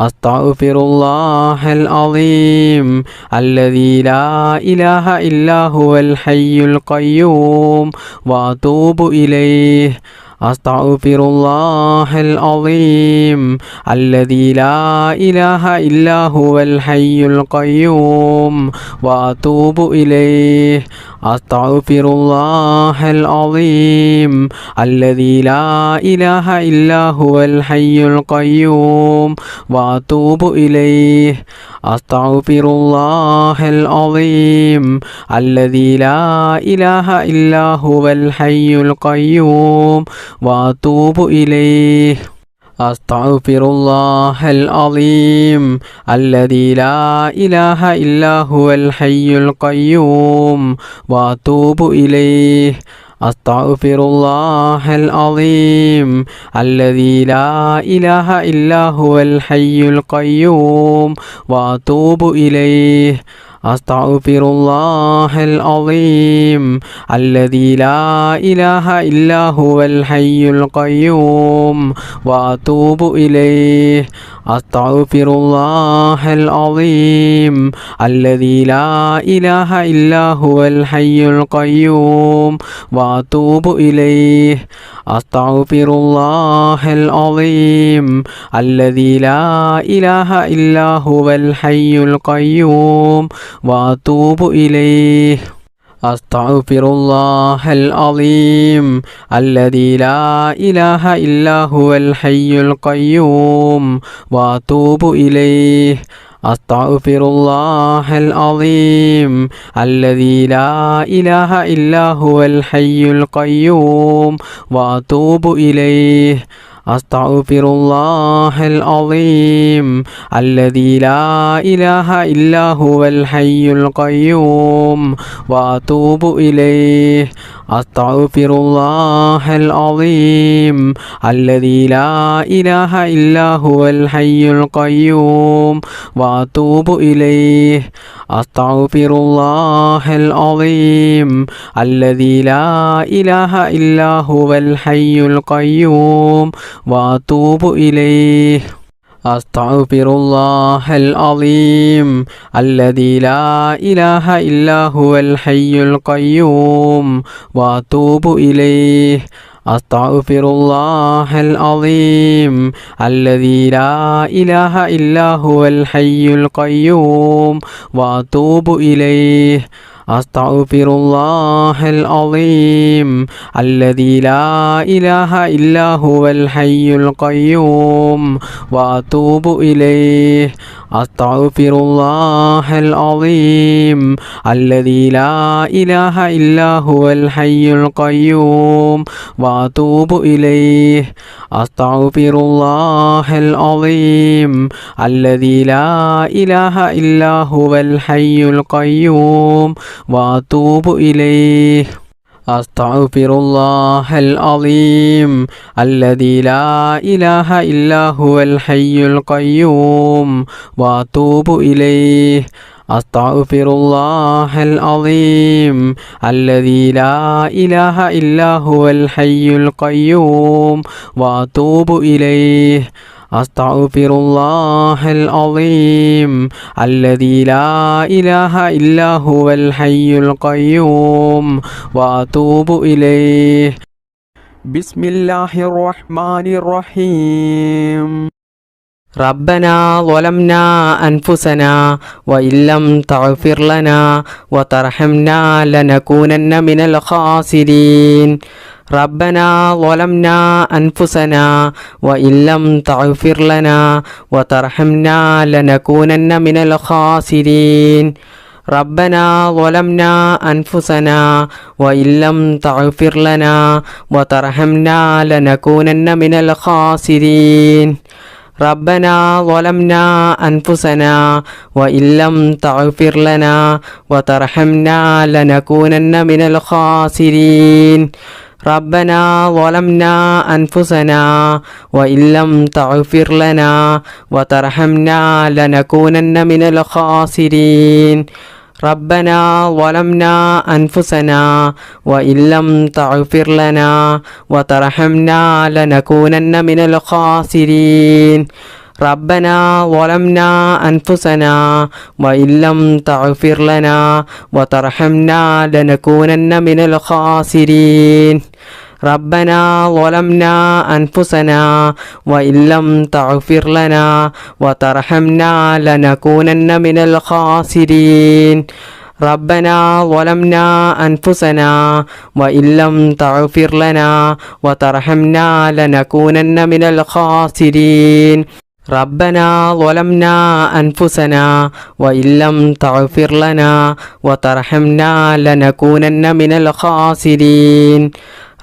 أستغفر الله العظيم الذي لا إله إلا هو الحي القيوم وأتوب إليه. أستغفر الله العظيم الذي لا إله إلا هو الحي القيوم وأتوب إليه. أستغفر الله العظيم الذي لا إله إلا هو الحي القيوم وأتوب إليه. أستغفر الله العظيم الذي لا إله إلا هو الحي القيوم وأتوب إليه. أستغفر الله العظيم الذي لا إله إلا هو الحي القيوم وأتوب إليه. أستغفر الله العظيم الذي لا إله إلا هو الحي القيوم وأتوب إليه. أستغفر الله العظيم الذي لا إله إلا هو الحي القيوم وأتوب إليه. أستغفر الله العظيم الذي لا إله إلا هو الحي القيوم وأتوب إليه. أستغفر الله العظيم الذي لا إله إلا هو الحي القيوم وأتوب إليه. أستغفر الله العظيم الذي لا إله إلا هو الحي القيوم وأتوب إليه. أستغفر الله العظيم الذي لا إله إلا هو الحي القيوم وأتوب إليه. أستغفر الله العظيم الذي لا إله إلا هو الحي القيوم وأتوب إليه. أستغفر الله العظيم الذي لا إله إلا هو الحي القيوم وأتوب إليه. أستغفر الله العظيم الذي لا إله إلا هو الحي القيوم وأتوب إليه. أستغفر الله العظيم الذي لا إله إلا هو الحي القيوم وأتوب إليه. أستغفر الله العظيم الذي لا إله إلا هو الحي القيوم وأتوب إليه. أستغفر الله العظيم الذي لا إله إلا هو الحي القيوم وأتوب إليه. أستغفر الله العظيم الذي لا إله إلا هو الحي القيوم وأتوب إليه. أستغفر الله العظيم الذي لا إله إلا هو الحي القيوم وأتوب إليه. أستغفر الله العظيم الذي لا إله إلا هو الحي القيوم وأتوب إليه. أستغفر الله العظيم الذي لا إله إلا هو الحي القيوم وأتوب إليه. أستغفر الله العظيم الذي لا إله إلا هو الحي القيوم وأتوب إليه. بسم الله الرحمن الرحيم. ربنا ظلمنا أنفسنا وإن لم تغفر لنا وترحمنا لنكونن من الخاسرين. ربنا ظلمنا أنفسنا وإن لم تغفر لنا وترحمنا لنكونن من الخاسرين. ربنا ظلمنا أنفسنا وإن لم تغفر لنا وترحمنا لنكونن من الخاسرين. ربنا ظلمنا أنفسنا وإن لم تغفر لنا وترحمنا لنكونن من الخاسرين. ربنا ظلمنا أنفسنا وإن لم تغفر لنا وترحمنا لنكونن من الخاسرين. ربنا ظلمنا أنفسنا وإن لم تغفر لنا وترحمنا لنكونن من الخاسرين. ربنا ظلمنا أنفسنا وإن لم تغفر لنا وترحمنا لنكونن من الخاسرين ربنا ظلمنا أنفسنا وإن لم تغفر لنا وترحمنا لنكونن من الخاسرين ربنا ظلمنا أنفسنا وإن لم تغفر لنا وترحمنا لنكونن من الخاسرين ربنا ظلمنا أنفسنا وإن لم تغفر لنا وترحمنا لنكونن من الخاسرين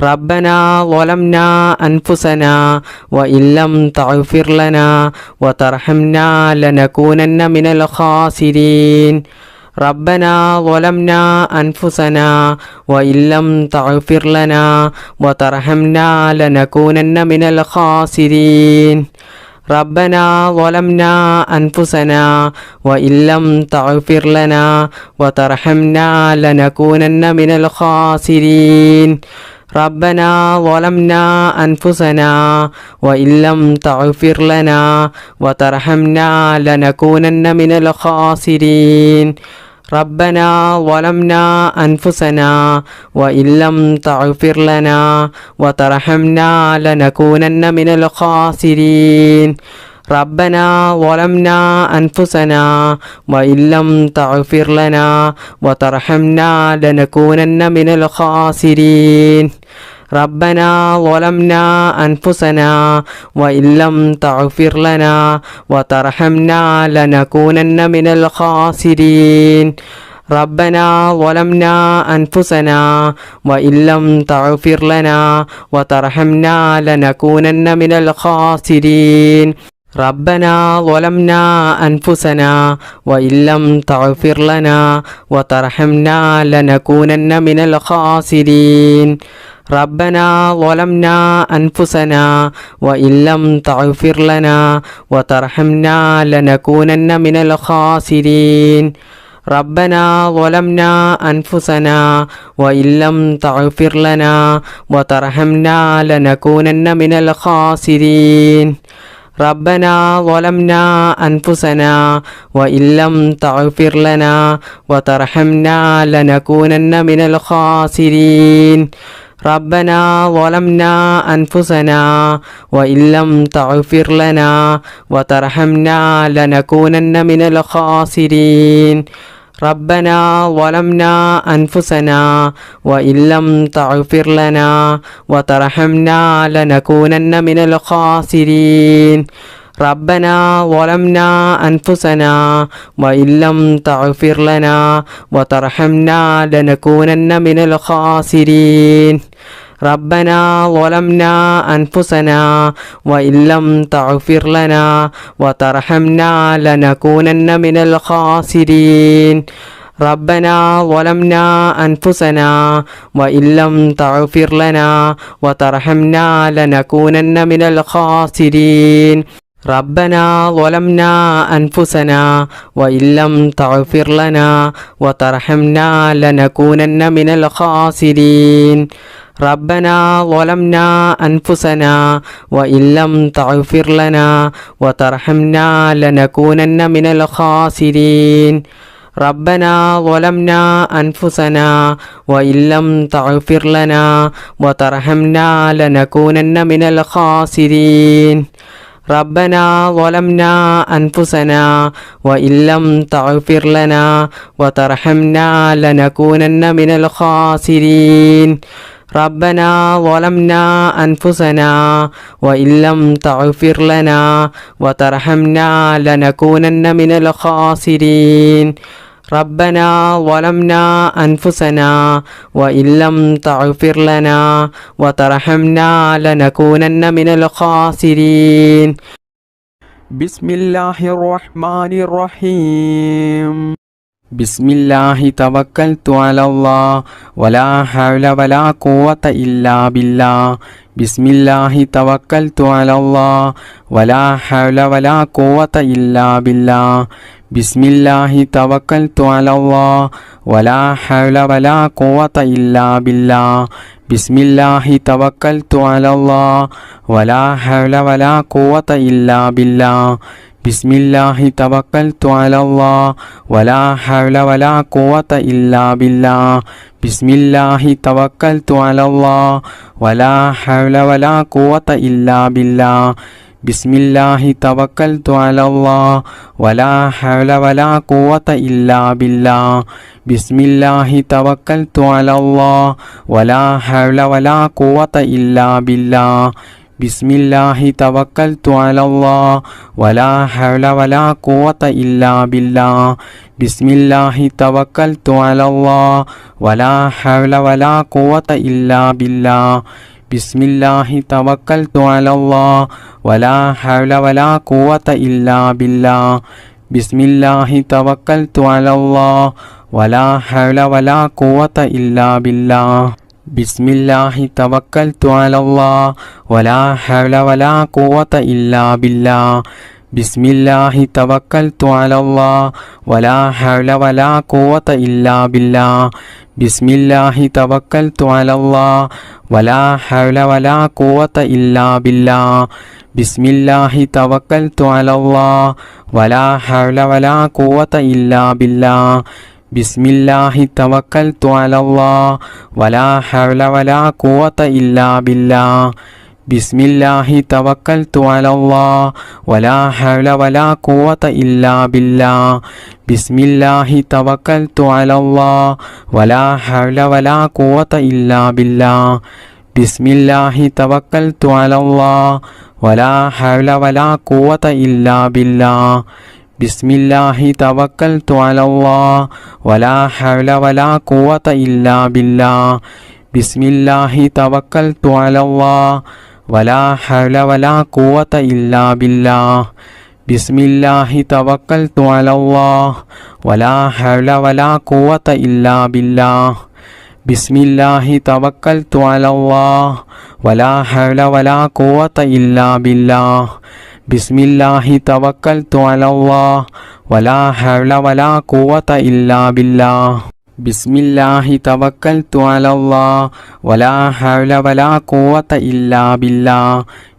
ربنا ظلمنا أنفسنا وإن لم تغفر لنا وترحمنا لنكونن من الخاسرين ربنا ظلمنا أنفسنا وإن لم تغفر لنا وترحمنا لنكونن من الخاسرين ربنا ظلمنا أنفسنا وإن لم تغفر لنا وترحمنا لنكونن من الخاسرين ربنا ظلمنا أنفسنا وإن لم تغفر لنا وترحمنا لنكونن من الخاسرين ربنا ظلمنا أنفسنا وإن لم تغفر لنا وترحمنا لنكونن من الخاسرين ربنا ظلمنا أنفسنا وإن لم تغفر لنا وترحمنا لنكونن من الخاسرين ربنا ظلمنا أنفسنا وإن لم تغفر لنا وترحمنا لنكونن من الخاسرين ربنا ظلمنا أنفسنا وإن لم تغفر لنا وترحمنا لنكونن من الخاسرين ربنا ظلمنا أنفسنا وإن لم تغفر لنا وترحمنا لنكونن من الخاسرين ربنا ظلمنا أنفسنا وإن لم تغفر لنا وترحمنا لنكونن من الخاسرين ربنا ظلمنا أنفسنا وإن لم تغفر لنا وترحمنا لنكونن من الخاسرين ربنا ظلمنا أنفسنا وإن لم تغفر لنا وترحمنا لنكونن من الخاسرين ربنا ظلمنا أنفسنا وإن لم تغفر لنا وترحمنا لنكونن من الخاسرين ربنا ظلمنا أنفسنا وإن لم تغفر لنا وترحمنا لنكونن من الخاسرين ربنا ظلمنا أنفسنا وإن لم تغفر لنا وترحمنا لنكونن من الخاسرين ربنا ظلمنا أنفسنا وإن لم تغفر لنا وترحمنا لنكونن من الخاسرين ربنا ظلمنا أنفسنا وإن لم تغفر لنا وترحمنا لنكونن من الخاسرين ربنا ظلمنا أنفسنا وإن لم تغفر لنا وترحمنا لنكونن من الخاسرين ربنا ظلمنا أنفسنا وإن لم تغفر لنا وترحمنا لنكونن من الخاسرين ربنا ظلمنا أنفسنا وإن لم تغفر لنا وترحمنا لنكونن من الخاسرين ربنا ظلمنا أنفسنا وإن لم تغفر لنا وترحمنا لنكونن من الخاسرين ربنا ظلمنا أنفسنا وإن لم تغفر لنا وترحمنا لنكونن من الخاسرين ربنا ظلمنا أنفسنا وإن لم تغفر لنا وترحمنا لنكونن من الخاسرين بسم الله الرحمن الرحيم بسم الله توكلت على الله ولا حول ولا قوة إلا بالله بسم الله توكلت على الله ولا حول ولا قوة إلا بالله ബിസ്മില്ലാഹി തവക്കൽതു അലല്ലാഹ് വലാ ഹൗല വലാ ഖുവത ഇല്ലാ ബില്ലാഹ് ബിസ്മില്ലാഹി തവക്കൽതു അലല്ലാഹ് വലാ ഹൗല വലാ ഖുവത ഇല്ലാ ബില്ലാഹ് ബിസ്മില്ലാഹി തവക്കൽതു അലല്ലാഹ് വലാ ഹൗല വലാ ഖുവത ഇല്ലാ ബില്ലാഹ് ബിസ്മില്ലാഹി തവക്കൽതു അലല്ലാഹ് വലാ ഹൗല വലാ ഖുവത ഇല്ലാ ബില്ലാഹ് ബിസ്മില്ലാഹി തവക്കൽതു അലല്ലാഹ് വലാ ഹൗല വലാ ഖുവത ഇല്ലാ ബില്ലാഹ് ബിസ്മില്ലാഹി തവക്കൽതു അലല്ലാഹ് വലാ ഹൗല വലാ ഖുവത ഇല്ലാ ബില്ലാഹ് ബിസ്മില്ലാഹി തവക്കൽതു അലല്ലാഹ് വലാ ഹൗല വലാ ഖുവത ഇല്ലാ ബില്ലാഹ് ബിസ്മില്ലാഹി തവക്കൽതു അലല്ലാഹ് വലാ ഹൗല വലാ ഖുവത ഇല്ലാ ബില്ലാഹ് ബിസ്മില്ലാഹി തവക്കൽതു അലല്ലാഹ് വലാ ഹൗല വലാ ഖുവത ഇല്ലാ ബില്ലാഹ് ബിസ്മില്ലാഹി തവക്കൽതു അലല്ലാഹ് വലാ ഹൗല വലാ ഖുവത ഇല്ലാ ബില്ലാഹ് ബിസ്മില്ലാഹി തവക്കൽതു അലല്ലാഹ് വലാ ഹൗല വലാ ഖുവത ഇല്ലാ ബില്ലാഹ് ബിസ്മില്ലാഹി തവക്കൽതു അലല്ലാഹ് വലാ ഹൗല വലാ ഖുവത ഇല്ലാ ബില്ലാഹ് ബിസ്മില്ലാഹി തവക്കൽതു അലല്ലാഹ് വലാ ഹൗല വലാ ഖുവത ഇല്ലാ ബില്ലാഹ് ബിസ്മില്ലാഹി തവക്കൽതു അലല്ലാഹ് വലാ ഹൗല വലാ ഖുവത ഇല്ലാ ബില്ലാഹ് ബിസ്മില്ലാഹി തവക്കൽതു അലല്ലാഹ് വലാ ഹൗല വലാ ഖുവത ഇല്ലാ ബില്ലാഹ് ബിസ്മില്ലാഹി തവക്കൽതു അലല്ലാഹ് വലാ ഹൗല വലാ ഖുവത ഇല്ലാ ബില്ലാഹ് ബിസ്മില്ലാഹി തവക്കൽതു അലല്ലാഹ് വലാ ഹൗല വലാ ഖുവത ഇല്ലാ ബില്ലാഹ് ബിസ്മില്ലാഹി തവക്കൽതു അലല്ലാഹ് വലാ ഹൗല വലാ ഖുവത ഇല്ലാ ബില്ലാഹ് ബിസ്മില്ലാഹി തവക്കൽതു അലല്ലാഹ് വലാ ഹൗല വലാ ഖുവത ഇല്ലാ ബില്ലാഹ് ബിസ്മില്ലാഹി തവക്കൽതു അലല്ലാഹ് വലാ ഹൗല വലാ ഖുവത ഇല്ലാ ബില്ലാഹ് ബിസ്മില്ലാഹി തവക്കൽതു അലല്ലാഹ് വലാ ഹൗല വലാ ഖുവത ഇല്ലാ ബില്ലാഹ് ബിസ്മില്ലാഹി തവക്കൽതു അലല്ലാഹ് വലാ ഹൗല വലാ ഖുവത ഇല്ലാ ബില്ലാഹ് ബിസ്മില്ലാഹി തവക്കൽതു അലല്ലാഹ് വലാ ഹൗല വലാ ഖുവത ഇല്ലാ ബില്ലാഹ് ബിസ്മില്ലാഹി തവക്കൽതു അലല്ലാഹ് വലാ ഹൗല വലാ ഖുവത ഇല്ലാ ബില്ലാഹ്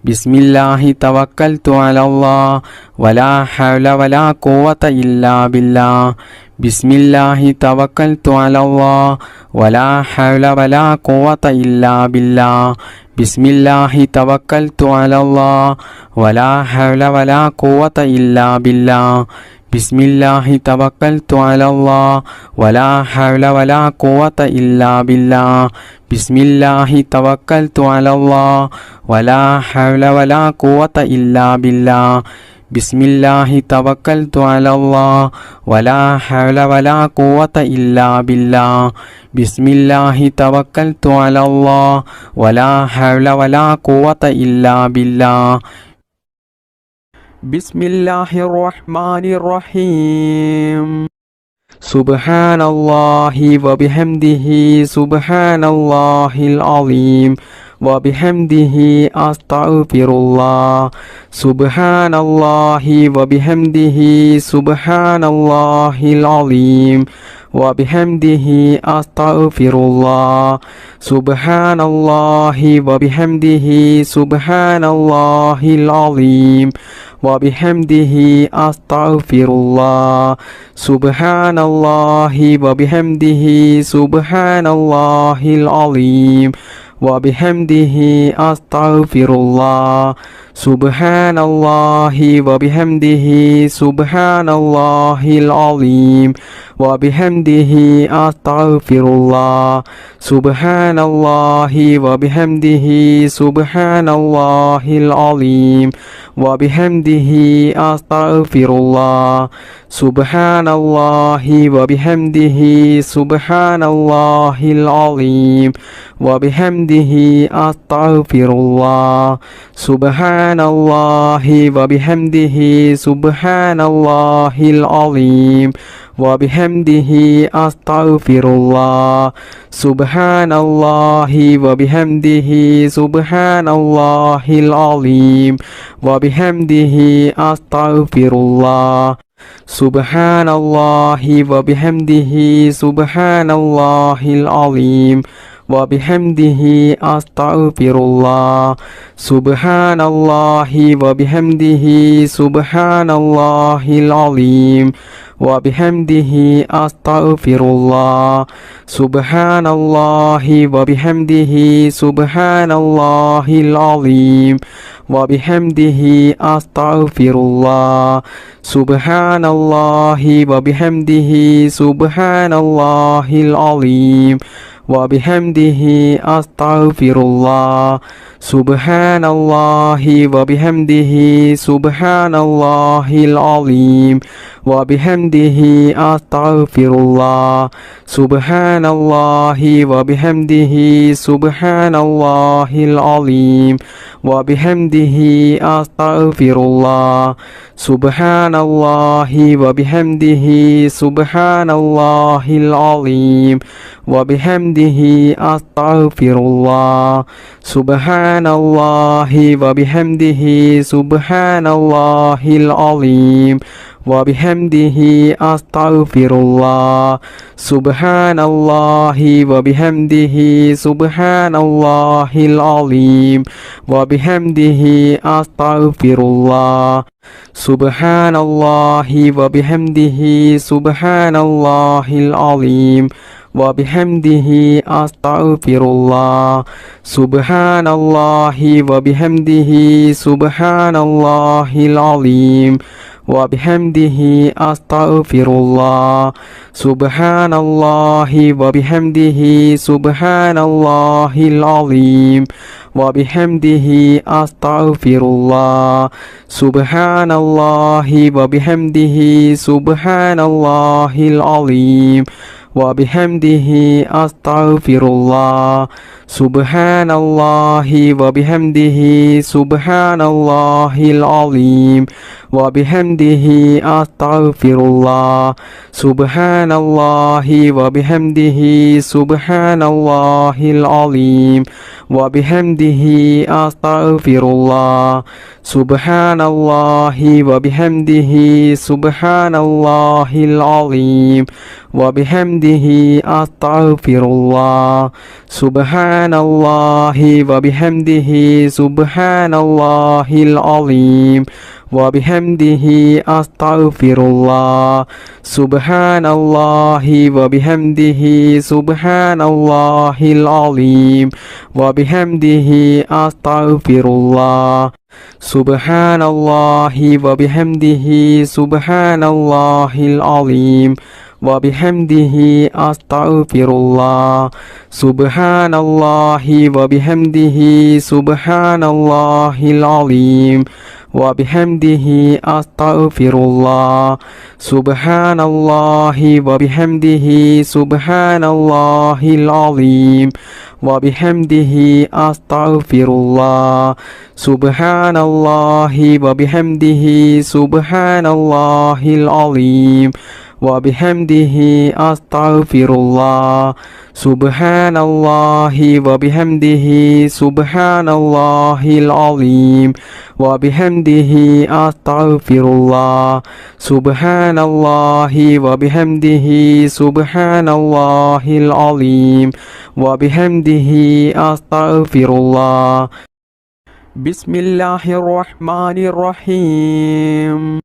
ബിസ്മില്ലാഹി തവക്കൽതു അലല്ലാഹ് വലാ ഹൗല വലാ ഖുവത ഇല്ലാ ബില്ലാഹ് ബിസ്മില്ലാഹി തവക്കൽതു അലല്ലാഹ് വലാ ഹൗല വലാ ഖുവത ഇല്ലാ ബില്ലാഹ് ബിസ്മില്ലാഹി തവക്കൽതു അലല്ലാഹ് വലാ ഹൗല വലാ ഖുവത ഇല്ലാ ബില്ലാഹ് ബിസ്മില്ലാഹി തവക്കൽതു അലല്ലാഹ് വലാ ഹൗല വലാ ഖുവത ഇല്ലാ ബില്ലാഹ് ബിസ്മില്ലാഹി തവക്കൽതു അലല്ലാഹ് വലാ ഹൗല വലാ ഖുവത ഇല്ലാ ബില്ലാഹ് ബിസ്മില്ലാഹി തവക്കൽതു അലല്ലാഹ് വലാ ഹൗല വലാ ഖുവത ഇല്ലാ ബില്ലാഹ് ബിസ്മില്ലാഹി തവക്കൽതു അലല്ലാഹ് വലാ ഹൗല വലാ ഖുവത ഇല്ലാ ബില്ലാഹ് ബിസ്മില്ലാഹിർ റഹ്മാനിർ റഹീം സുബ്ഹാനല്ലാഹി വബിഹംദിഹി സുബ്ഹാനല്ലാഹിൽ അലീം വബിഹംദിഹി അസ്തഗ്ഫിറുല്ലാഹ് സുബ്ഹാനല്ലാഹി വബിഹംദിഹി സുബ്ഹാനല്ലാഹിൽ അലീം വബിഹംദിഹി അസ്തഗ്ഫിറുല്ലാഹ് സുബ്ഹാനല്ലാഹി വബിഹംദിഹി സുബ്ഹാനല്ലാഹിൽ അലീം വബിഹംദിഹി അസ്തഗ്ഫിറുല്ലാഹ് സുബ്ഹാനല്ലാഹി വബിഹംദിഹി സുബ്ഹാനല്ലാഹിൽ അലീം വബിഹംദിഹി അസ്തഗ്ഫിറുല്ലാഹ് സുബ്ഹാനല്ലാഹി വബിഹംദിഹി സുബ്ഹാനല്ലാഹിൽ അലീം വബിഹംദിഹി അസ്തഗ്ഫിറുല്ലാഹ് സുബ്ഹാനല്ലാഹി വബിഹംദിഹി സുബ്ഹാനല്ലാഹിൽ അലീം വബിഹംദിഹി അസ്തഗ്ഫിറുല്ലാഹ് സുബ്ഹാനല്ലാഹി വബിഹംദിഹി സുബ്ഹാനല്ലാഹിൽ അലീം വബിഹംദിഹി അസ്തഗ്ഫിറുല്ലാഹ് സുബ്ഹാനല്ലാഹി വബിഹംദിഹി സുബ്ഹാനല്ലാഹിൽ അലീം വബിഹംദിഹി അസ്തഗ്ഫിറുല്ലാഹ് സുബ്ഹാനല്ലാഹി വബിഹംദിഹി സുബ്ഹാനല്ലാഹിൽ അലീം വബിഹംദിഹി അസ്തഗ്ഫിറുല്ലാഹ് Subhanallahi wa bihamdihi subhanallahil azim wa bihamdihi astaghfirullah. Subhanallahi wa bihamdihi subhanallahil azim wa bihamdihi astaghfirullah. Subhanallahi wa bihamdihi subhanallahil azim wa bihamdihi astaghfirullah. Subhanallahi wa bihamdihi subhanallahil azim wa bihamdihi astaghfirullah. Subhanallahi wa bihamdihi subhanallahil azim wa bihamdihi astaghfirullah. Subhanallahi wa bihamdihi subhanallahil azim wa bihamdihi astaghfirullah. Subhanallahi wa bihamdihi subhanallahil azim wa bihamdihi astaghfirullah. Subhanallahi wa bihamdihi subhanallahil azim wa bihamdihi astaghfirullah. Subhanallahi wa bihamdihi subhanallahil azim wa bihamdihi astaghfirullah. Subhanallahi wa bihamdihi subhanallahil azim wa bihamdihi astaghfirullah. Subhanallahi wa bihamdihi subhanallahil azim wa bihamdihi astaghfirullah. Subhanallahi wa bihamdihi subhanallahil azim wa bihamdihi astaghfirullah. Subhanallahi wa bihamdihi subhanallahil azim wa bihamdihi astaghfirullah. Subhanallahi wa bihamdihi subhanallahil azim wa bihamdihi astaghfirullah. Subhanallahi wa bihamdihi subhanallahil azim wa bihamdihi astaghfirullah. Subhanallahi wa bihamdihi subhanallahil azim wa bihamdihi astaghfirullah. Subhanallahi wa bihamdihi subhanallahil azim wa bihamdihi astaghfirullah. Subhanallahi wa bihamdihi subhanallahil azim wa bihamdihi astaghfirullah. Subhanallahi wa bihamdihi subhanallahil azim wa bihamdihi astaghfirullah. Subhanallahi wa bihamdihi subhanallahil azim wa bihamdihi astaghfirullah. Subhanallahi wa bihamdihi subhanallahil azim wa bihamdihi astaghfirullah. Subhanallahi wa bihamdihi subhanallahil azim wa bihamdihi astaghfirullah. Subhanallahi wa bihamdihi subhanallahil azim wa bihamdihi astaghfirullah. Subhanallahi wa bihamdihi subhanallahil azim wa bihamdihi astaghfirullah. Bismillahirrahmanirrahim.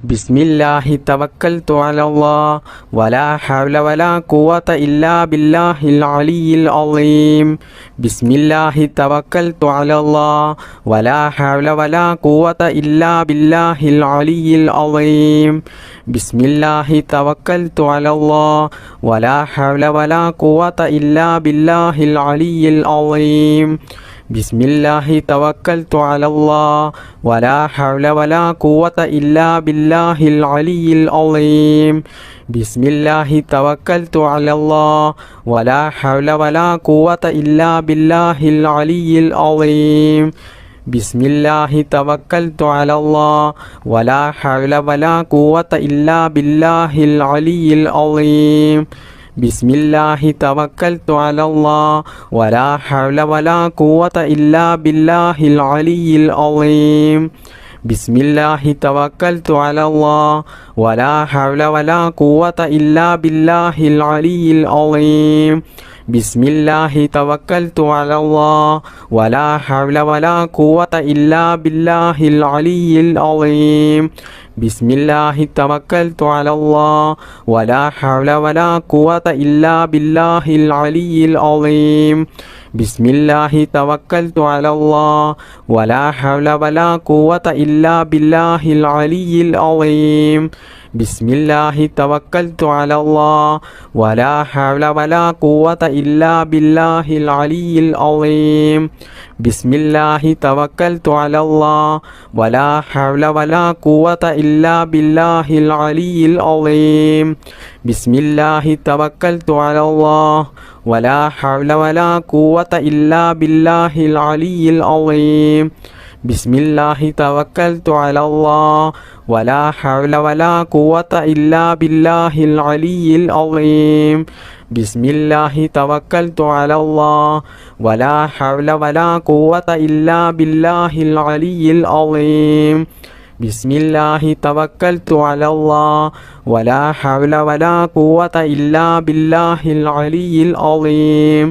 Bismillahi tawakkaltu ala Allah wa la hawla wa la quwwata illa billahil aliyyil azim. Bismillahi tawakkaltu ala Allah wa la hawla wa la quwwata illa billahil aliyyil azim. Bismillahi tawakkaltu ala Allah wa la hawla wa la quwwata illa billahil aliyyil azim. Bismillahi tawakkaltu ala Allah wa la hawla wa la quwwata illa billahil aliyyil azim. Bismillahi tawakkaltu ala Allah wa la hawla wa la quwwata illa billahil aliyyil azim. Bismillahi tawakkaltu ala Allah wa la hawla wa la quwwata illa billahil aliyyil azim. Bismillahi tawakkaltu ala Allah wa la hawla wa la quwwata illa billahil aliyyil azim. ബിസ്മില്ലാഹി തവക്കൽതു അലല്ലാഹ് വലാ ഹൗല വലാ ഖുവത ഇല്ലാ ബില്ലാഹിൽ അലിയിൽ അളീം. ബിസ്മില്ലാഹി തവക്കൽതു അലല്ലാഹ് വലാ ഹൗല വലാ ഖുവത ഇല്ലാ ബില്ലാഹിൽ അലിയിൽ അളീം. ബിസ്മില്ലാഹി തവക്കൽതു അലല്ലാഹ് വലാ ഹൗല വലാ ഖുവത ഇല്ലാ ബില്ലാഹിൽ അലിയിൽ അളീം. ബിസ്മില്ലാഹി തവക്കൽതു അലല്ലാഹ് വലാ ഹൗല വലാ ഖുവത ഇല്ലാ ബില്ലാഹിൽ അലിയിൽ അളീം. ബിസ്മില്ലാഹി തവക്കൽതു അലല്ലാഹ് വലാ ഹൗല വലാ ഖുവത ഇല്ലാ ബില്ലാഹിൽ അലിയിൽ അളീം. ബിസ്മില്ലാഹി തവക്കൽതു അലല്ലാഹ് വലാ ഹൗല വലാ ഖുവത ഇല്ലാ ബില്ലാഹിൽ അലിയിൽ അളീം. ബിസ്മില്ലാഹി തവക്കൽതു അലല്ലാഹ് വലാ ഹൗല വലാ ഖുവത ഇല്ലാ ബില്ലാഹിൽ അലിയിൽ അളീം. ബിസ്മില്ലാഹി തവക്കൽതു അലല്ലാഹ് വലാ ഹൗല വലാ ഖുവത ഇല്ലാ ബില്ലാഹിൽ അലിയിൽ അളീം. ബിസ്മില്ലാഹി തവക്കൽതു അലല്ലാഹ് വലാ ഹൗല വലാ ഖുവത ഇല്ലാ ബില്ലാഹിൽ അലിയിൽ അളീം. ബിസ്മില്ലാഹി തവക്കൽതു അലല്ലാഹ് വലാ ഹൗല വലാ ഖുവത ഇല്ലാ ബില്ലാഹിൽ അലിയിൽ അളീം.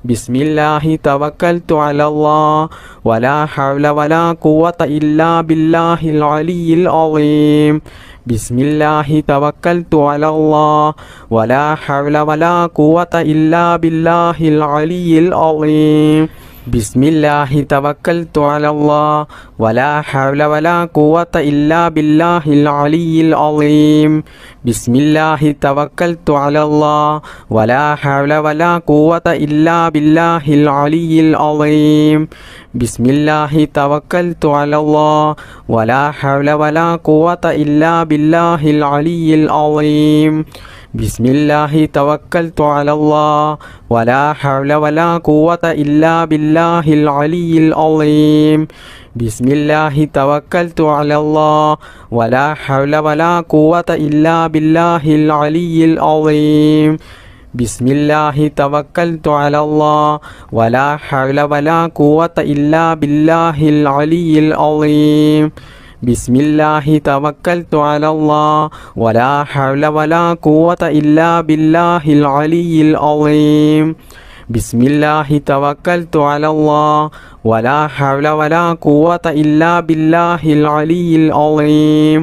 ബിസ്മില്ലാഹി തവക്കൽതു അലല്ലാഹ് വലാ ഹൗല വലാ ഖുവത ഇല്ലാ ബില്ലാഹിൽ അലിയിൽ അളീം. ബിസ്മില്ലാഹി തവക്കൽതു അലല്ലാഹ് വലാ ഹൗല വലാ ഖുവത ഇല്ലാ ബില്ലാഹിൽ അലിയിൽ അളീം. ബിസ്മില്ലാഹി തവക്കൽതു അലല്ലാഹ് വലാ ഹൗല വലാ ഖുവത ഇല്ലാ ബില്ലാഹിൽ അലിയിൽ അളീം. ബിസ്മില്ലാഹി തവക്കൽതു അലല്ലാഹ് വലാ ഹൗല വലാ ഖുവത ഇല്ലാ ബില്ലാഹിൽ അലിയിൽ അളീം. ബിസ്മില്ലാഹി തവക്കൽതു അലല്ലാഹ് വലാ ഹൗല വലാ ഖുവത ഇല്ലാ ബില്ലാഹിൽ അലിയിൽ അളീം. ബിസ്മില്ലാഹി തവക്കൽതു അലല്ലാഹ് വലാ ഹൗല വലാ ഖുവത ഇല്ലാ ബില്ലാഹിൽ അലിയിൽ അളീം. ബിസ്മില്ലാഹി തവക്കൽതു അലല്ലാഹ് വലാ ഹൗല വലാ ഖുവത ഇല്ലാ ബില്ലാഹിൽ അലിയിൽ അളീം. ബിസ്മില്ലാഹി തവക്കൽതു അലല്ലാഹ് വലാ ഹൗല വലാ ഖുവത ഇല്ലാ ബില്ലാഹിൽ അലിയിൽ അളീം. ബിസ്മില്ലാഹി തവക്കൽതു അലല്ലാഹ് വലാ ഹൗല വലാ ഖുവത ഇല്ലാ ബില്ലാഹിൽ അലിയിൽ അളീം. ബിസ്മില്ലാഹി തവക്കൽതു അലല്ലാഹ് വലാ ഹൗല വലാ ഖുവത ഇല്ലാ ബില്ലാഹിൽ അലിയിൽ അളീം.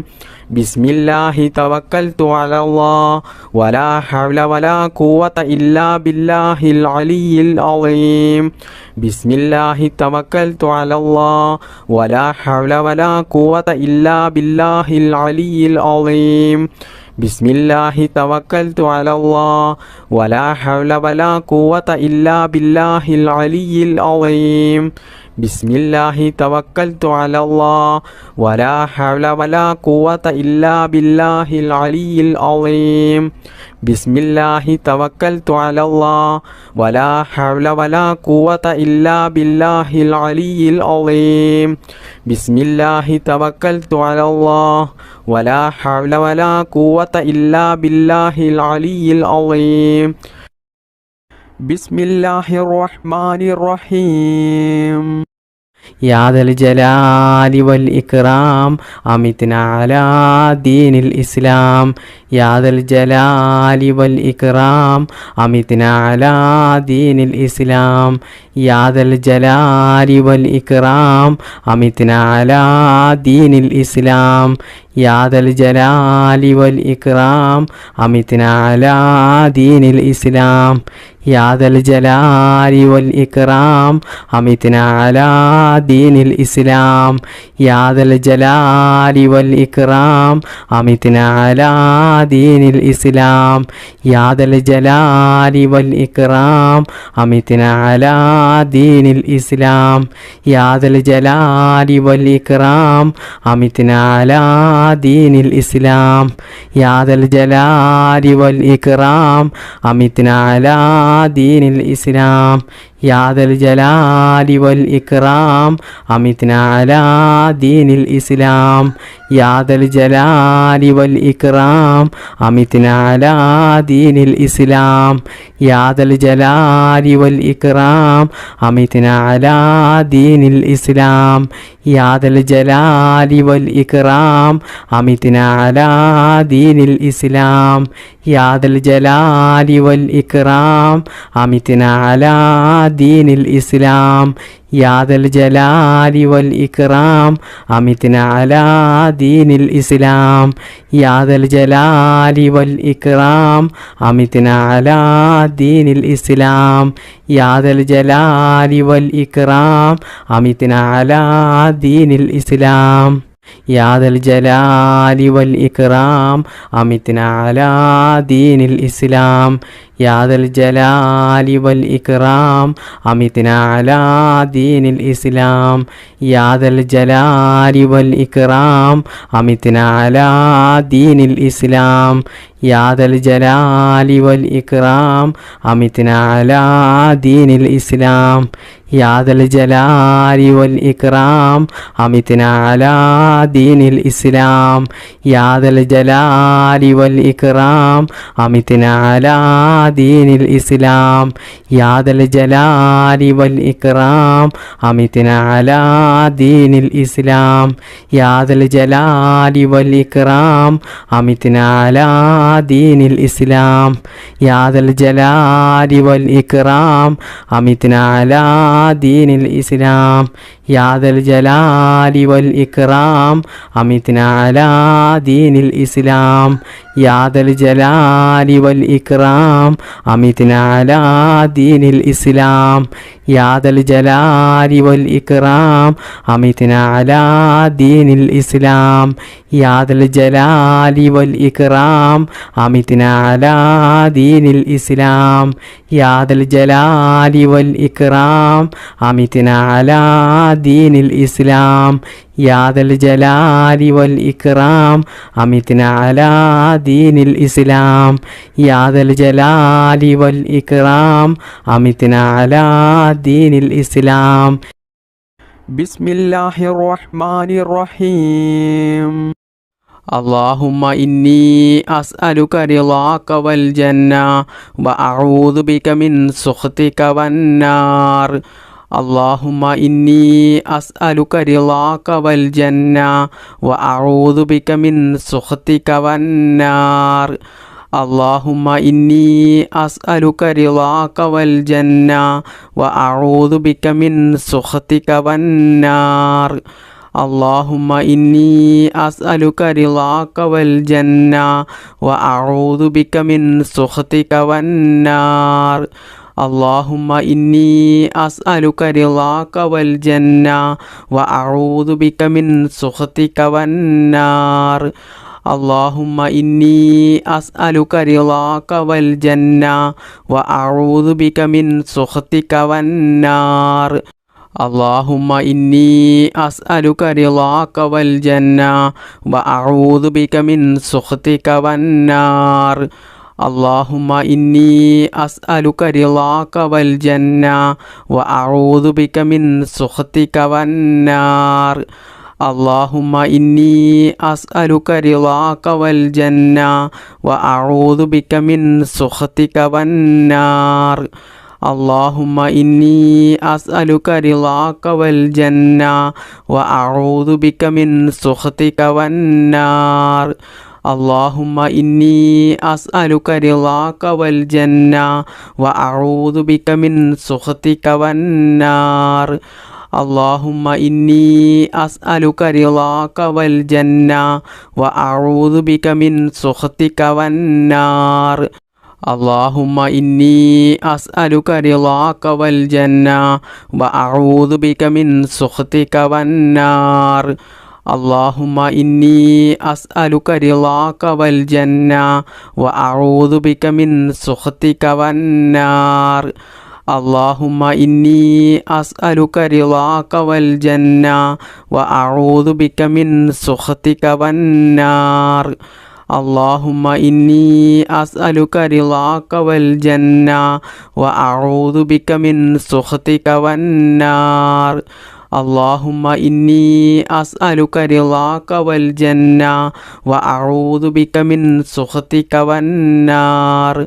ബിസ്മില്ലാഹി തവക്കൽതു അലല്ലാഹ് വലാ ഹൗല വലാ ഖുവത ഇല്ലാ ബില്ലാഹിൽ അലിയിൽ അളീം. ബിസ്മില്ലാഹി തവക്കൽതു അലല്ലാഹ് വലാ ഹൗല വലാ ഖുവത ഇല്ലാ ബില്ലാഹിൽ അലിയിൽ അളീം. ബിസ്മില്ലാഹി തവക്കൽതു അലല്ലാഹ് വലാ ഹൗല വലാ ഖുവത ഇല്ലാ ബില്ലാഹിൽ അലിയിൽ അളീം. ബിസ്മില്ലാഹി തവക്കൽതു അലല്ലാഹ് വലാ ഹൗല വലാ ഖുവത ഇല്ലാ ബില്ലാഹിൽ അലിയിൽ അളീം. ബിസ്മില്ലാഹി തവക്കൽതു അലല്ലാഹ് വലാ ഹൗല വലാ ഖുവത ഇല്ലാ ബില്ലാഹിൽ അലിയിൽ അളീം. ബിസ്മില്ലാഹി തവക്കൽതു അലല്ലാഹ് വലാ ഹൗല വലാ ഖുവത ഇല്ലാ ബില്ലാഹിൽ അലിയിൽ അളീം. ബിസ്മില്ലാഹിർ റഹ്മാനിർ റഹീം. يا ذا الجلال والإكرام أمتنا على دين الإسلام. يا ذا الجلال والإكرام أمتنا على دين الإسلام. يا ذا الجلال والإكرام أمتنا على دين الإسلام. يا ذا الجلال والإكرام أمتنا على دين الإسلام. يا ذا الجلال والإكرام أمتنا على دين الإسلام. يا ذا الجلال والإكرام أمتنا على دين الإسلام. يا ذا الجلال والإكرام أمتنا على دين الإسلام. يا ذا الجلال والإكرام أمتنا على دين الإسلام. يا ذا الجلال والإكرام أمتنا على دين الإسلام. يا ذا الجلال والإكرام أمتنا على دين الإسلام. يا ذا الجلال والإكرام أمتنا على دين الإسلام. يا ذا الجلال والإكرام أمتنا على دين الإسلام. يا ذا الجلال والإكرام أمتنا على دين الإسلام يا ذا الجلال والإكرام أمتنا على دين الإسلام يا ذا الجلال والإكرام أمتنا على دين الإسلام يا ذا الجلال والإكرام أمتنا على دين الإسلام يا ذا الجلال والإكرام أمتنا على دين الإسلام يا ذا الجلال والإكرام أمتنا على دين الإسلام يا ذا الجلال والإكرام أمتنا على دين الإسلام يا ذا الجلال والإكرام أمتنا على دين الإسلام يا ذا الجلال والإكرام أمتنا على دين الإسلام يا ذا الجلال والإكرام أمتنا على دين الإسلام يا ذا الجلال والإكرام أمتنا على دين الإسلام يا ذا الجلال والإكرام أمتنا على دين الإسلام يا ذا الجلال والإكرام أمتنا على دين الإسلام يا ذا الجلال والإكرام أمتنا على دين الإسلام يا ذا الجلال والإكرام أمتنا على دين الإسلام يا ذا الجلال والإكرام أمتنا على دين الإسلام يا ذا الجلال والإكرام أمتنا على دين الإسلام يا ذا الجلال والإكرام أمتنا على دين الإسلام يا ذا الجلال والإكرام أمتنا على دين الإسلام يا ذا الجلال والإكرام أمتنا على دين الإسلام يا ذا الجلال والإكرام أمتنا على دين الإسلام بسم الله الرحمن الرحيم اللهم إني أسألك رضاك والجنة وأعوذ بك من سخطك والنار اللهم إني أسألك رضاك والجنة وأعوذ بك من سخطك والنار اللهم إني أسألك رضاك والجنة وأعوذ بك من سخطك والنار اللهم إني أسألك رضاك والجنة وأعوذ بك من سخطك والنار اللهم إني أسألك رضاك والجنة وأعوذ بك من سخطك والنار اللهم إني أسألك رضاك والجنة وأعوذ بك من سخطك والنار اللهم إني أسألك رضاك والجنة وأعوذ بك من سخطك والنار اللهم إني أسألك رضاك والجنة وأعوذ بك من سخطك والنار اللهم إني أسألك رضاك والجنة وأعوذ بك من سخطك والنار اللهم إني أسألك رضاك والجنة وأعوذ بك من سخطك والنار اللهم إني أسألك رضاك والجنة وأعوذ بك من سخطك والنار اللهم إني أسألك رضاك والجنة وأعوذ بك من سخطك والنار اللهم إني أسألك رضاك والجنة وأعوذ بك من سخطك والنار اللهم إني أسألك رضاك والجنة وأعوذ بك من سخطك والنار اللهم إني أسألك رضاك والجنة وأعوذ بك من سخطك والنار اللهم إني أسألك رضاك والجنة وأعوذ بك من سخطك والنار اللهم إني أسألك رضاك والجنة وأعوذ بك من سخطك والنار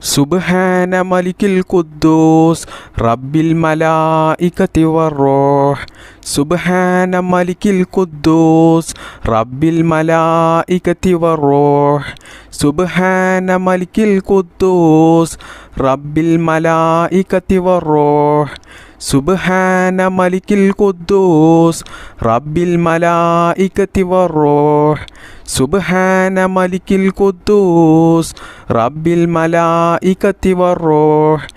സുബ്ഹാന മലിക്കിൽ ഖുദ്ദൂസ് റബ്ബിൽ മലായികതി വറൂഹ് സുബ്ഹാന മലിക്കിൽ ഖുദ്ദൂസ് റബ്ബിൽ മലായികതി വറൂഹ് സുബ്ഹാന മലിക്കിൽ ഖുദ്ദൂസ് റബ്ബിൽ മലായികതി വറൂഹ് സുബ്ഹാന മലിക്കിൽ ഖുദ്ദൂസ് റബ്ബിൽ മലായികതി വറൂഹ് സുബ്ഹാന മലിക്കിൽ ഖുദ്ദൂസ് റബ്ബിൽ മലായികതി വറൂഹ്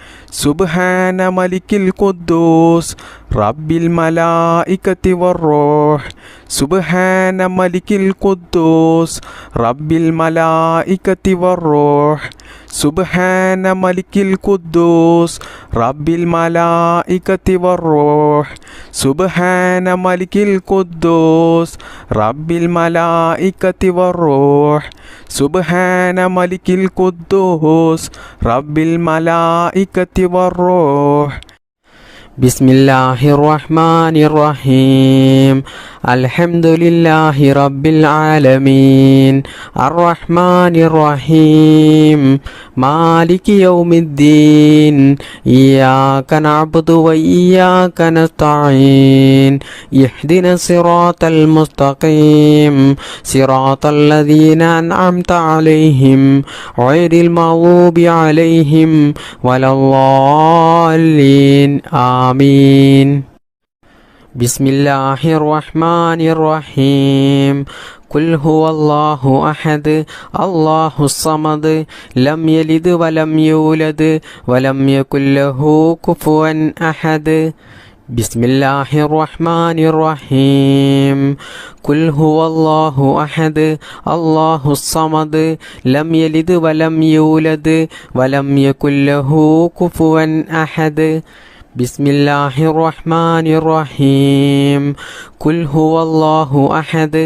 സുബ്ഹാന മലിക്കിൽ ഖുദ്ദൂസ് റബ്ബിൽ മലായികതി വറൂഹ് സുബ്ഹാന മലിക്കിൽ ഖുദ്ദൂസ് റബ്ബിൽ മലായികതി വറൂഹ് സുബ്ഹാന മലിക്കിൽ ഖുദ്ദൂസ് റബ്ബിൽ മലായികതി വറൂഹ് സുബ്ഹാന മലിക്കിൽ ഖുദ്ദൂസ് റബ്ബിൽ മലായികതി വറൂഹ് സുബ്ഹാന മലിക്കിൽ ഖുദ്ദൂസ് റബ്ബിൽ മലായികതി വറൂഹ് ബിസ്മില്ലാഹിർ റഹ്മാനിർ റഹീം അൽഹംദുലില്ലാഹി റബ്ബിൽ ആലമീൻ അർറഹ്മാനിർ റഹീം മാലികി യൗമിദ്ദീൻ ഇയ്യാക നഅ്ബുദു വ ഇയ്യാക നസ്തഈൻ ഇഹ്ദിനസ് സിറാത്തൽ മുസ്തഖീം സിറാത്തൽ ലദീന അൻഅംത അലൈഹിം ഗൈറിൽ മഗ്ദൂബി അലൈഹിം വലദ്ദാല്ലീൻ ആമീൻ ബിസ്മില്ലാഹിർ റഹ്മാനിർ റഹീം ഖുൽ ഹുവല്ലാഹു അഹദ് അല്ലാഹുസ് സമദ് ലം യലിദ് വലം യൂലദ് വലം യകുൽ ലഹു കുഫുവൻ അഹദ് ബിസ്മില്ലാഹിർ റഹ്മാനിർ റഹീം ഖുൽ ഹുവല്ലാഹു അഹദ് അല്ലാഹുസ് സമദ് ലം യലിദ് വലം യൂലദ് വലം യകുൽ ലഹു കുഫുവൻ അഹദ് ബിസ്മില്ലാഹിർ റഹ്മാനിർ റഹീം ഖുൽ ഹുവല്ലാഹു അഹദ്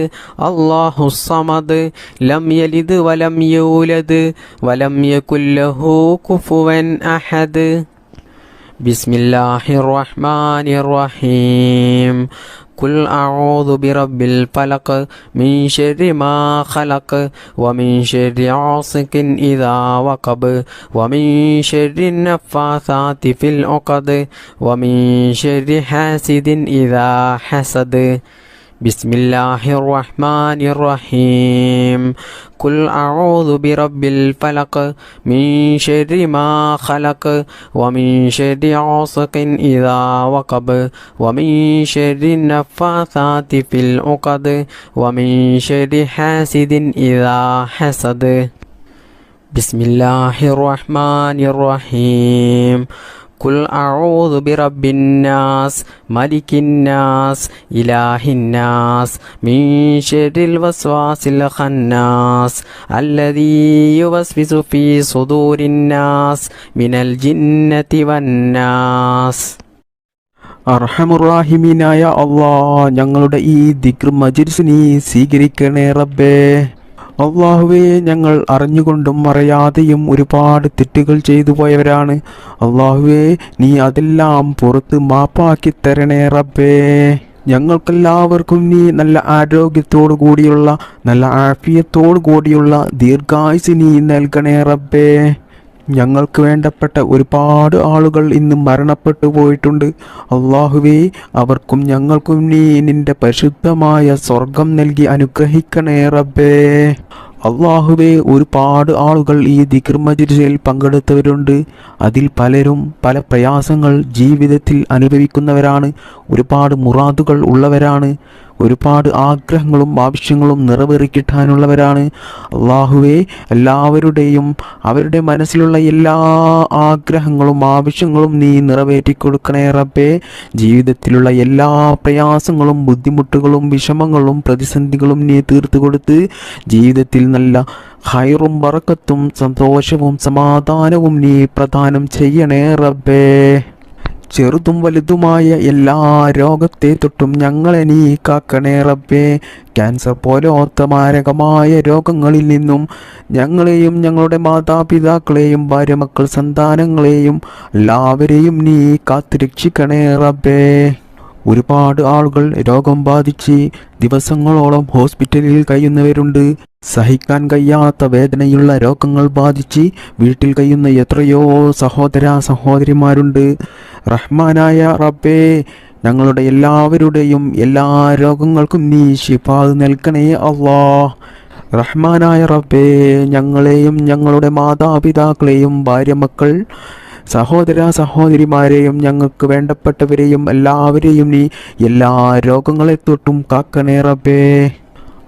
അല്ലാഹുസ് സമദ് ലം യലിദ് വലം യൂലദ് വലം യകുൽ ലഹു കുഫുവൻ അഹദ് ബിസ്മില്ലാഹിർ റഹ്മാനിർ റഹീം ഖുൽ അഊദു ബിറബ്ബിൽ ഫലഖ് മിൻ ശർരി മാ ഖലഖ് വമിൻ ശർരി ഗാസിഖിൻ ഇദാ വഖബ് വമിൻ ശർരി നഫ്ഫാസാതി ഫിൽ ഉഖദ് വമിൻ ശർരി ഹാസിദിൻ ഇദാ ഹസദ് ബിസ്മില്ലാഹിർ റഹ്മാനിർ റഹീം ഖുൽ അഊദു ബിറബ്ബിൽ ഫലഖ് മിൻ ശർരി മാ ഖലഖ് വമിൻ ശർരി ഗാസിഖിൻ ഇദാ വഖബ് വമിൻ ശർരി നഫ്ഫാസാതി ഫിൽ ഉഖദ് വമിൻ ശർരി ഹാസിദിൻ ഇദാ ഹസദ് ബിസ്മില്ലാഹിർ റഹ്മാനിർ റഹീം ഖുൽ അഊദു ബിറബ്ബിൻ നാസ് മലിക്കിൻ നാസ് ഇലാഹിൻ നാസ് മിൻ ശർരിൽ വസ്വാസിൽ ഖന്നാസ് അല്ലദീ യുവസ്വിസു ഫീ സുദൂരിൻ നാസ് മിനൽ ജിന്നതി വന്നാസ് അർഹമുർ-റഹീമീനായ അല്ലാഹ്, ഞങ്ങളുടെ ഈ ദിക്ർ മജ്‌ലിസ് നീ സ്വീകരിക്കണേ റബ്ബേ. അള്ളാഹുവേ, ഞങ്ങൾ അറിഞ്ഞുകൊണ്ടും അറിയാതെയും ഒരുപാട് തെറ്റുകൾ ചെയ്തു പോയവരാണ്. അള്ളാഹുവേ, നീ അതെല്ലാം പുറത്ത് മാപ്പാക്കി തരണേ റബ്ബേ. ഞങ്ങൾക്കെല്ലാവർക്കും നീ നല്ല ആരോഗ്യത്തോടു കൂടിയുള്ള, നല്ല ആഫിയത്തോടു കൂടിയുള്ള ദീർഘായുസ് നീ നൽകണേ റബ്ബേ. ഞങ്ങൾക്ക് വേണ്ടപ്പെട്ട ഒരുപാട് ആളുകൾ ഇന്ന് മരണപ്പെട്ടു പോയിട്ടുണ്ട്. അള്ളാഹുവേ, അവർക്കും ഞങ്ങൾക്കും നീ നിന്റെ പരിശുദ്ധമായ സ്വർഗം നൽകി അനുഗ്രഹിക്കണേ റബ്ബേ. അള്ളാഹുവേ, ഒരുപാട് ആളുകൾ ഈ ദിക്ർ മജ്‌ലിസിൽ പങ്കെടുത്തവരുണ്ട്. അതിൽ പലരും പല പ്രയാസങ്ങൾ ജീവിതത്തിൽ അനുഭവിക്കുന്നവരാണ്. ഒരുപാട് മുറാദുകൾ ഉള്ളവരാണ്. ഒരുപാട് ആഗ്രഹങ്ങളും ആവശ്യങ്ങളും നിറവേറിക്കിട്ടാനുള്ളവരാണ്. അള്ളാഹുവേ, എല്ലാവരുടെയും അവരുടെ മനസ്സിലുള്ള എല്ലാ ആഗ്രഹങ്ങളും ആവശ്യങ്ങളും നീ നിറവേറ്റിക്കൊടുക്കണേ റബ്ബേ. ജീവിതത്തിലുള്ള എല്ലാ പ്രയാസങ്ങളും ബുദ്ധിമുട്ടുകളും വിഷമങ്ങളും പ്രതിസന്ധികളും നീ തീർത്തു കൊടുത്ത് ജീവിതത്തിൽ നല്ല ഖൈറും ബറക്കത്തും സന്തോഷവും സമാധാനവും നീ പ്രദാനം ചെയ്യണേ റബ്ബേ. ചെറുതും വലുതുമായ എല്ലാ രോഗത്തെ തൊട്ടും ഞങ്ങളെ നീ കാക്കണേ റബ്ബേ. ക്യാൻസർ പോലത്തെ മാരകമായ രോഗങ്ങളിൽ നിന്നും ഞങ്ങളെയും ഞങ്ങളുടെ മാതാപിതാക്കളെയും ഭാര്യമക്കൾ സന്താനങ്ങളെയും എല്ലാവരെയും നീ കാത്തുരക്ഷിക്കണേ റബ്ബേ. ഒരുപാട് ആളുകൾ രോഗം ബാധിച്ച് ദിവസങ്ങളോളം ഹോസ്പിറ്റലിൽ കഴിയുന്നവരുണ്ട്. സഹിക്കാൻ കഴിയാത്ത വേദനയുള്ള രോഗങ്ങൾ ബാധിച്ച് വീട്ടിൽ കഴിയുന്ന എത്രയോ സഹോദര സഹോദരിമാരുണ്ട്. റഹ്മാനായ റബ്ബേ, ഞങ്ങളുടെ എല്ലാവരുടെയും എല്ലാ രോഗങ്ങൾക്കും നീ ശിഫാ നൽകണേ അല്ലാ. റഹ്മാനായ റബ്ബേ, ഞങ്ങളെയും ഞങ്ങളുടെ മാതാപിതാക്കളെയും ഭാര്യ മക്കൾ സഹോദര സഹോദരിമാരെയും ഞങ്ങൾക്ക് വേണ്ടപ്പെട്ടവരെയും എല്ലാവരെയും നീ എല്ലാ രോഗങ്ങളെ തൊട്ടും കാക്കണേ റബ്ബേ.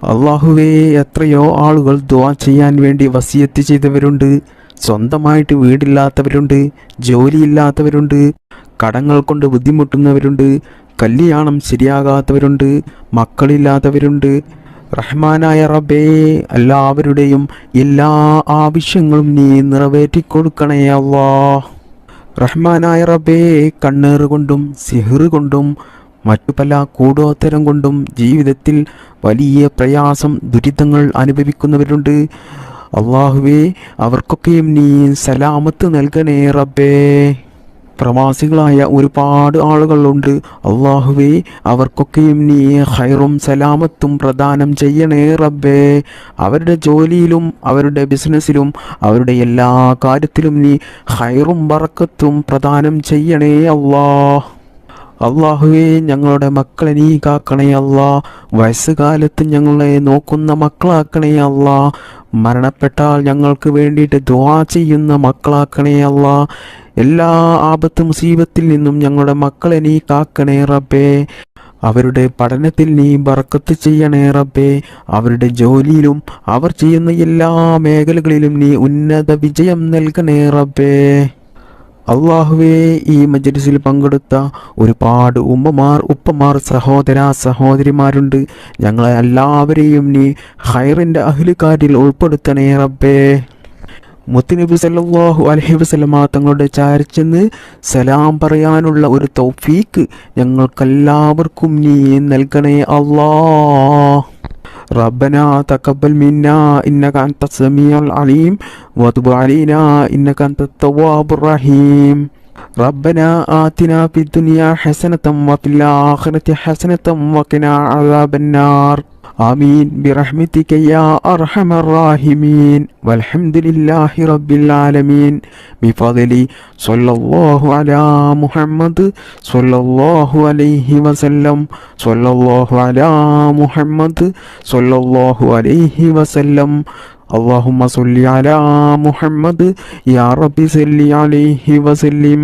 അള്ളാഹുവേ, എത്രയോ ആളുകൾ ദുആ ചെയ്യാൻ വേണ്ടി വസിയത്ത് ചെയ്തവരുണ്ട്. സ്വന്തമായിട്ട് വീടില്ലാത്തവരുണ്ട്, ജോലിയില്ലാത്തവരുണ്ട്, കടങ്ങൾ കൊണ്ട് ബുദ്ധിമുട്ടുന്നവരുണ്ട്, കല്യാണം ശരിയാകാത്തവരുണ്ട്, മക്കളില്ലാത്തവരുണ്ട്. റഹ്മാനായ റബ്ബേ, എല്ലാവരുടെയും എല്ലാ ആവശ്യങ്ങളും നീ നിറവേറ്റിക്കൊടുക്കണേ അല്ലാ. റഹ്മാനായ റബ്ബേ, കണ്ണേറ് കൊണ്ടും സിഹ്റ് കൊണ്ടും മറ്റു പല കൂടോത്തരം കൊണ്ടും ജീവിതത്തിൽ വലിയ പ്രയാസം ദുരിതങ്ങൾ അനുഭവിക്കുന്നവരുണ്ട്. അള്ളാഹുവേ, അവർക്കൊക്കെയും നീ സലാമത്ത് നൽകണേ റബ്ബേ. പ്രവാസികളായ ഒരുപാട് ആളുകളുണ്ട്. അള്ളാഹുവേ, അവർക്കൊക്കെയും നീ ഖൈറും സലാമത്തും പ്രദാനം ചെയ്യണേ റബ്ബേ. അവരുടെ ജോലിയിലും അവരുടെ ബിസിനസ്സിലും അവരുടെ എല്ലാ കാര്യത്തിലും നീ ഖൈറും ബറക്കത്തും പ്രദാനം ചെയ്യണേ അല്ലാ. അള്ളാഹുവേ, ഞങ്ങളുടെ മക്കളെ നീ കാക്കണേ അല്ലാ. വയസ്സുകാലത്ത് ഞങ്ങളെ നോക്കുന്ന മക്കളാക്കണേ അല്ലാ. മരണപ്പെട്ടാൽ ഞങ്ങൾക്ക് വേണ്ടിയിട്ട് ദുആ ചെയ്യുന്ന മക്കളാക്കണേ അല്ലാ. എല്ലാ ആപത്ത് മുസീബത്തിൽ നിന്നും ഞങ്ങളുടെ മക്കളെ നീ കാക്കണേ റബ്ബേ. അവരുടെ പഠനത്തിൽ നീ ബറക്കത്ത് ചെയ്യണേ റബ്ബേ. അവരുടെ ജോലിയിലും അവർ ചെയ്യുന്ന എല്ലാ മേഖലകളിലും നീ ഉന്നത വിജയം നൽകണേ റബ്ബേ. അള്ളാഹുവേ, ഈ മജ്‌ലിസിൽ പങ്കെടുത്ത ഒരുപാട് ഉമ്മമാർ ഉപ്പമാർ സഹോദര സഹോദരിമാരുണ്ട്. ഞങ്ങളെ എല്ലാവരെയും നീ ഖൈറിൻ്റെ അഹ്ലുകാരിൽ ഉൾപ്പെടുത്തണേ റബ്ബേ. മുത്തുനബി സല്ലല്ലാഹു അലൈഹി വസല്ലമ തങ്ങളുടെ ചാരിച്ചെന്ന് സലാം പറയാനുള്ള ഒരു തൗഫീക്ക് ഞങ്ങൾക്കെല്ലാവർക്കും നീ നൽകണേ അല്ലാ. ربنا تقبل منا إنك أنت السميع العليم وتب علينا إنك أنت التواب الرحيم. ربنا آتنا في الدنيا حسنة وفي الآخرة حسنة وقنا عذاب النار. آمين برحمتك يا أرحم الراحمين والحمد لله رب العالمين. بفضل صلى الله على محمد صلى الله عليه وسلم. صلى الله على محمد صلى الله عليه وسلم. اللهم صل على محمد يا رب صل عليه وسلم.